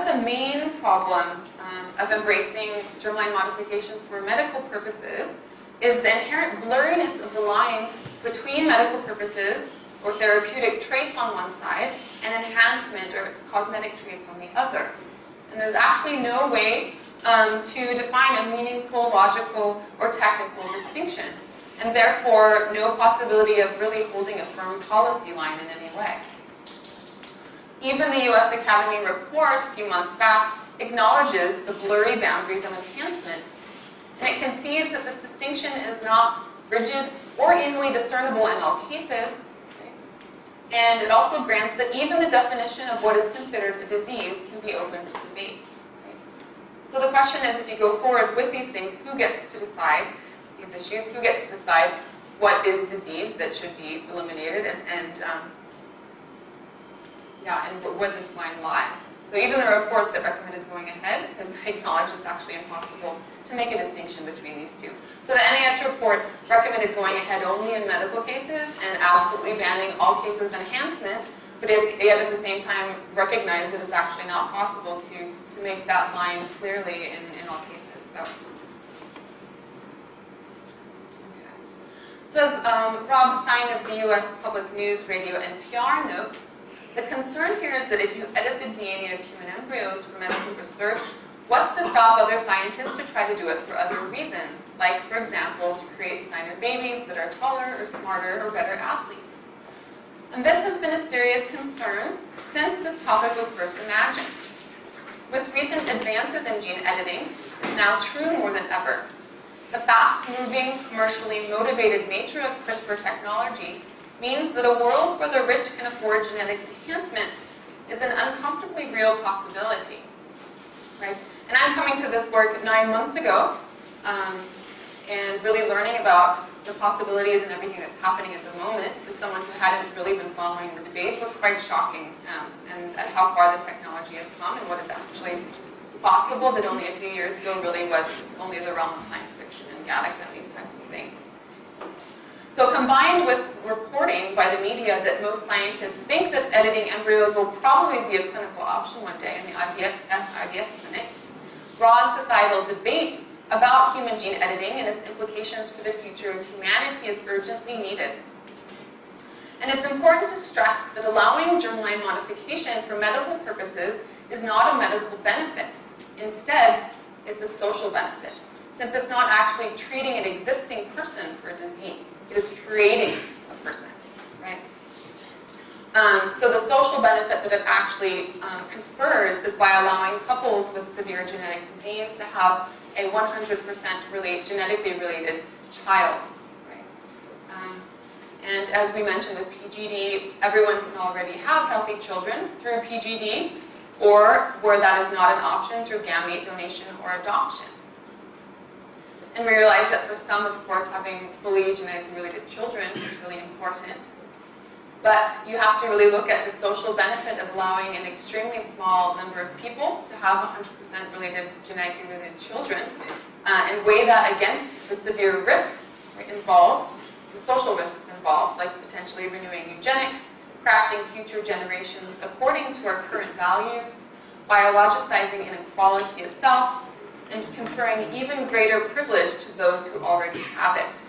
the main problems of embracing germline modification for medical purposes is the inherent blurriness of the line between medical purposes or therapeutic traits on one side and enhancement or cosmetic traits on the other. And there's actually no way to define a meaningful, logical, or technical distinction, and therefore no possibility of really holding a firm policy line in any way. Even the US Academy report a few months back acknowledges the blurry boundaries of enhancement, and it concedes that this distinction is not rigid or easily discernible in all cases, and it also grants that even the definition of what is considered a disease can be open to debate. So the question is, if you go forward with these things, who gets to decide these issues? Who gets to decide what is disease that should be eliminated, and where this line lies? So even the report that recommended going ahead has acknowledged it's actually impossible to make a distinction between these two. So the NAS report recommended going ahead only in medical cases and absolutely banning all cases of enhancement, but yet at the same time recognized that it's actually not possible to make that line clearly in all cases. So, So as Rob Stein of the US Public News Radio NPR notes, the concern here is that if you edit the DNA of human embryos for medical research, what's to stop other scientists to try to do it for other reasons, like, for example, to create designer babies that are taller or smarter or better athletes? And this has been a serious concern since this topic was first imagined. With recent advances in gene editing, it's now true more than ever. The fast-moving, commercially motivated nature of CRISPR technology means that a world where the rich can afford genetic enhancements is an uncomfortably real possibility, right? And I'm coming to this work 9 months ago, and really learning about the possibilities and everything that's happening at the moment as someone who hadn't really been following the debate was quite shocking, and at how far the technology has come and what is actually possible that only a few years ago really was only the realm of science fiction and Gattaca and these types of things. So combined with reporting by the media that most scientists think that editing embryos will probably be a clinical option one day in the IVF clinic, broad societal debate about human gene editing and its implications for the future of humanity is urgently needed. And it's important to stress that allowing germline modification for medical purposes is not a medical benefit. Instead, it's a social benefit, since it's not actually treating an existing person for a disease. It is creating a person, right? So the social benefit that it actually confers is by allowing couples with severe genetic disease to have a 100% genetically related child, right? And as we mentioned with PGD, everyone can already have healthy children through PGD, or where that is not an option, through gamete donation or adoption. And we realize that for some, of course, having fully genetically related children is really important. But you have to really look at the social benefit of allowing an extremely small number of people to have 100% genetically related children, and weigh that against the severe risks involved, the social risks involved, like potentially renewing eugenics, crafting future generations according to our current values, biologicizing inequality itself, and conferring even greater privilege to those who already have it.